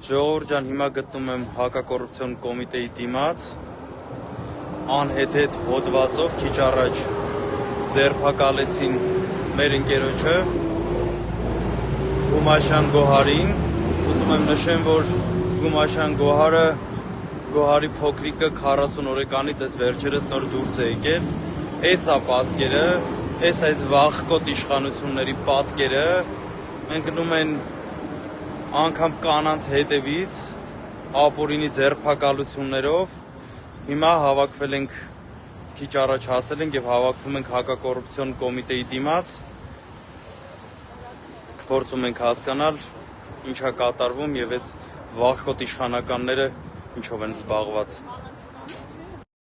Ժողովուրդ ջան, հիմա գտնում եմ հակակոռուպցիոն կոմիտեի դիմաց անհեթեթ հոդվածով քիչ առաջ ձերբակալեցին մեր ընկերոջը Գումաշյան Գոհարին, ուզում եմ նշեմ, որ Գումաշյան Գոհարի փոքրիկը 40 օրեկանից այս վերջերս նոր դուրս է եկել, այս է պատկերը, այս վախկոտ իշխանությունների պատկերը, մենք գնում են անգամ կանանց հետևից, ապօրինի ձերբակալություններով, հիմա հավաքվել ենք, քիչ առաջ հասել ենք և հավաքվում ենք հակակոռուպցիոն կոմիտեի դիմաց, փորձում ենք հասկանալ ինչ է կատարվում և այս վախկոտ իշխանականները ինչով են զբաղված։